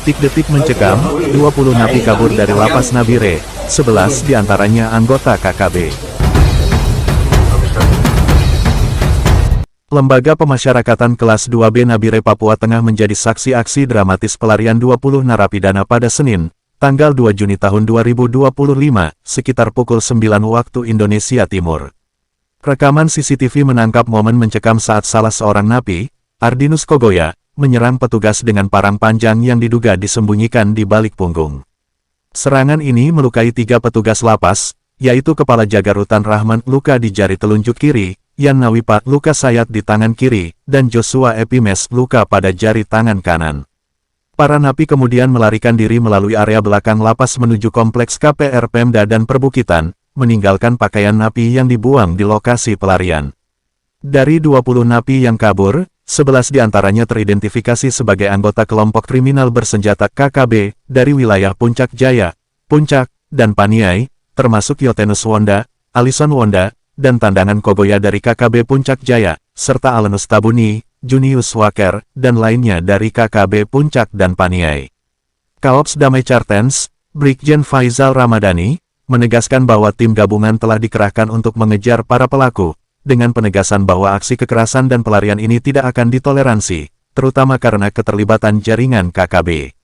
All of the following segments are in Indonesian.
Detik-detik mencekam, 20 napi kabur dari lapas Nabire, 11 diantaranya anggota KKB. Lembaga Pemasyarakatan Kelas 2B Nabire Papua Tengah menjadi saksi aksi dramatis pelarian 20 narapidana pada Senin, tanggal 2 Juni tahun 2025, sekitar pukul 9 waktu Indonesia Timur. Rekaman CCTV menangkap momen mencekam saat salah seorang napi, Ardinus Kogoya, menyerang petugas dengan parang panjang yang diduga disembunyikan di balik punggung. Serangan ini melukai 3 petugas lapas, yaitu Kepala Jaga Rutan Rahman luka di jari telunjuk kiri, Yan Nawipa luka sayat di tangan kiri, dan Joshua Epimes luka pada jari tangan kanan. Para napi kemudian melarikan diri melalui area belakang lapas menuju kompleks KPR Pemda dan Perbukitan, meninggalkan pakaian napi yang dibuang di lokasi pelarian. Dari 20 napi yang kabur, 11 diantaranya teridentifikasi sebagai anggota kelompok kriminal bersenjata KKB dari wilayah Puncak Jaya, Puncak, dan Paniai, termasuk Yotenus Wonda, Alison Wonda, dan Tandangan Kogoya dari KKB Puncak Jaya, serta Alenus Tabuni, Junius Waker, dan lainnya dari KKB Puncak dan Paniai. Kaops Damai Cartens, Brigjen Faizal Ramadhani, menegaskan bahwa tim gabungan telah dikerahkan untuk mengejar para pelaku, dengan penegasan bahwa aksi kekerasan dan pelarian ini tidak akan ditoleransi, terutama karena keterlibatan jaringan KKB.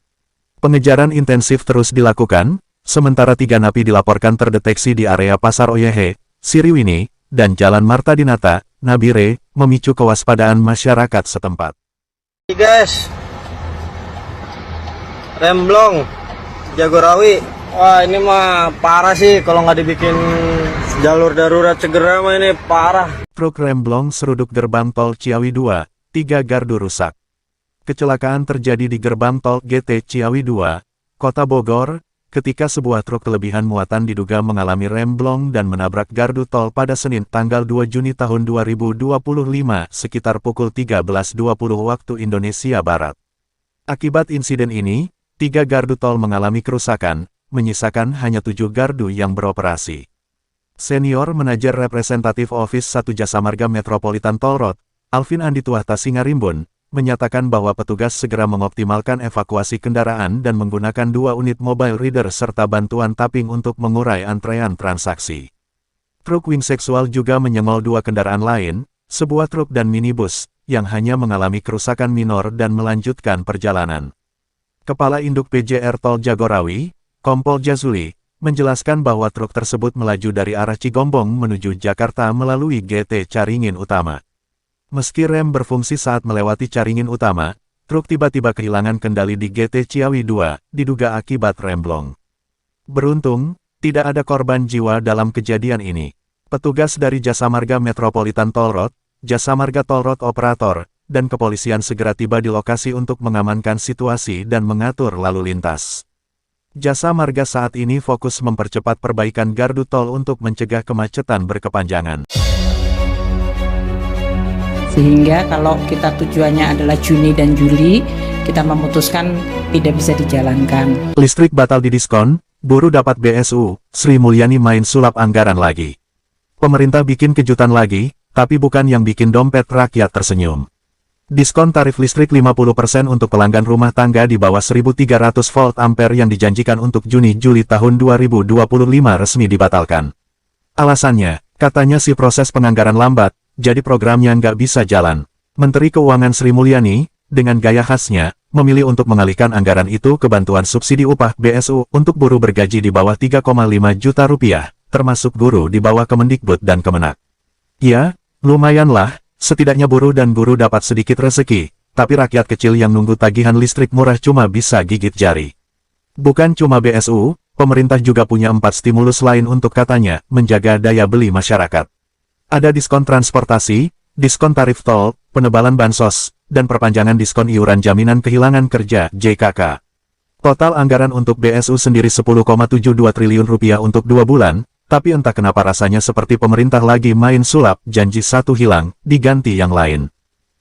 Pengejaran intensif terus dilakukan, sementara 3 napi dilaporkan terdeteksi di area Pasar Oyehe, Siriwini, dan Jalan Marta Dinata, Nabire, memicu kewaspadaan masyarakat setempat. Guys, Remblong, Jagorawi. Wah, ini mah parah sih kalau nggak dibikin jalur darurat segera mah ini parah. Truk remblong seruduk gerbang tol Ciawi 2, 3 gardu rusak. Kecelakaan terjadi di gerbang tol GT Ciawi 2, Kota Bogor, ketika sebuah truk kelebihan muatan diduga mengalami remblong dan menabrak gardu tol pada Senin tanggal 2 Juni tahun 2025 sekitar pukul 13.20 waktu Indonesia Barat. Akibat insiden ini, 3 gardu tol mengalami kerusakan, menyisakan hanya 7 gardu yang beroperasi. Senior Manajer Representatif Office 1 Jasa Marga Metropolitan Toll Road, Alvin Andi Tuahta Singarimbun, menyatakan bahwa petugas segera mengoptimalkan evakuasi kendaraan dan menggunakan 2 unit mobile reader serta bantuan tapping untuk mengurai antrean transaksi. Truk wing seksual juga menyengol 2 kendaraan lain, sebuah truk dan minibus, yang hanya mengalami kerusakan minor dan melanjutkan perjalanan. Kepala Induk PJR Tol Jagorawi, Kompol Jazuli, menjelaskan bahwa truk tersebut melaju dari arah Cigombong menuju Jakarta melalui GT Caringin Utama. Meski rem berfungsi saat melewati Caringin Utama, truk tiba-tiba kehilangan kendali di GT Ciawi 2, diduga akibat remblong. Beruntung, tidak ada korban jiwa dalam kejadian ini. Petugas dari Jasa Marga Metropolitan Toll Road, Jasa Marga Toll Road Operator, dan kepolisian segera tiba di lokasi untuk mengamankan situasi dan mengatur lalu lintas. Jasa Marga saat ini fokus mempercepat perbaikan gardu tol untuk mencegah kemacetan berkepanjangan. Sehingga kalau kita tujuannya adalah Juni dan Juli, kita memutuskan tidak bisa dijalankan. Listrik batal didiskon, buruh dapat BSU, Sri Mulyani main sulap anggaran lagi. Pemerintah bikin kejutan lagi, tapi bukan yang bikin dompet rakyat tersenyum. Diskon tarif listrik 50% untuk pelanggan rumah tangga di bawah 1.300 volt ampere yang dijanjikan untuk Juni-Juli tahun 2025 resmi dibatalkan. Alasannya, katanya si proses penganggaran lambat, jadi programnya nggak bisa jalan. Menteri Keuangan Sri Mulyani, dengan gaya khasnya, memilih untuk mengalihkan anggaran itu ke bantuan subsidi upah BSU untuk buruh bergaji di bawah 3,5 juta rupiah, termasuk guru di bawah Kemendikbud dan Kemenak. Ya, lumayanlah. Setidaknya buruh dan guru dapat sedikit rezeki, tapi rakyat kecil yang nunggu tagihan listrik murah cuma bisa gigit jari. Bukan cuma BSU, pemerintah juga punya 4 stimulus lain untuk katanya menjaga daya beli masyarakat. Ada diskon transportasi, diskon tarif tol, penebalan bansos, dan perpanjangan diskon iuran jaminan kehilangan kerja (JKK). Total anggaran untuk BSU sendiri 10,72 triliun rupiah untuk 2 bulan, tapi entah kenapa rasanya seperti pemerintah lagi main sulap, janji satu hilang, diganti yang lain.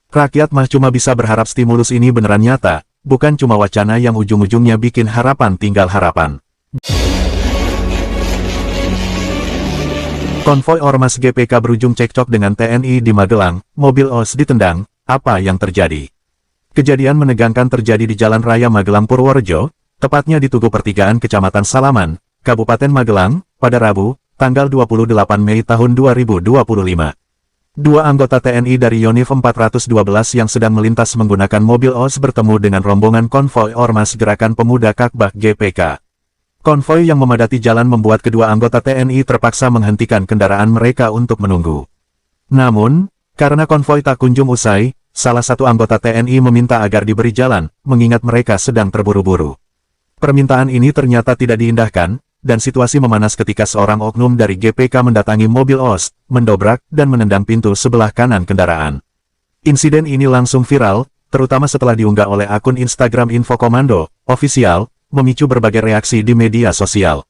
Rakyat mah cuma bisa berharap stimulus ini beneran nyata, bukan cuma wacana yang ujung-ujungnya bikin harapan tinggal harapan. Konvoi Ormas GPK berujung cekcok dengan TNI di Magelang, mobil OS ditendang, apa yang terjadi? Kejadian menegangkan terjadi di Jalan Raya Magelang Purworejo, tepatnya di Tugu Pertigaan Kecamatan Salaman, Kabupaten Magelang, pada Rabu, tanggal 28 Mei tahun 2025. Dua anggota TNI dari Yonif 412 yang sedang melintas menggunakan mobil OS bertemu dengan rombongan konvoi Ormas Gerakan Pemuda Kakbak GPK. Konvoi yang memadati jalan membuat kedua anggota TNI terpaksa menghentikan kendaraan mereka untuk menunggu. Namun, karena konvoi tak kunjung usai, salah satu anggota TNI meminta agar diberi jalan, mengingat mereka sedang terburu-buru. Permintaan ini ternyata tidak diindahkan, dan situasi memanas ketika seorang oknum dari GPK mendatangi mobil OS, mendobrak, dan menendang pintu sebelah kanan kendaraan. Insiden ini langsung viral, terutama setelah diunggah oleh akun Instagram Info Komando Official, memicu berbagai reaksi di media sosial.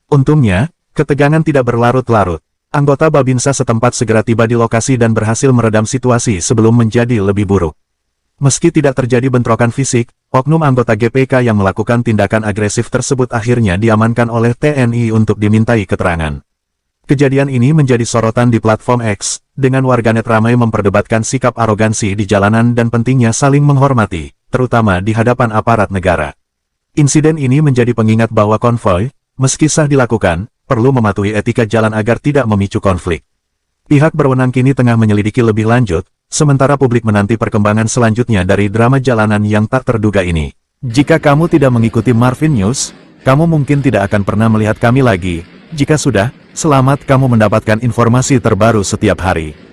Untungnya, ketegangan tidak berlarut-larut. Anggota Babinsa setempat segera tiba di lokasi dan berhasil meredam situasi sebelum menjadi lebih buruk. Meski tidak terjadi bentrokan fisik, oknum anggota GPK yang melakukan tindakan agresif tersebut akhirnya diamankan oleh TNI untuk dimintai keterangan. Kejadian ini menjadi sorotan di platform X, dengan warganet ramai memperdebatkan sikap arogansi di jalanan dan pentingnya saling menghormati, terutama di hadapan aparat negara. Insiden ini menjadi pengingat bahwa konvoi, meski sah dilakukan, perlu mematuhi etika jalan agar tidak memicu konflik. Pihak berwenang kini tengah menyelidiki lebih lanjut, sementara publik menanti perkembangan selanjutnya dari drama jalanan yang tak terduga ini. Jika kamu tidak mengikuti Marvin News, kamu mungkin tidak akan pernah melihat kami lagi. Jika sudah, selamat kamu mendapatkan informasi terbaru setiap hari.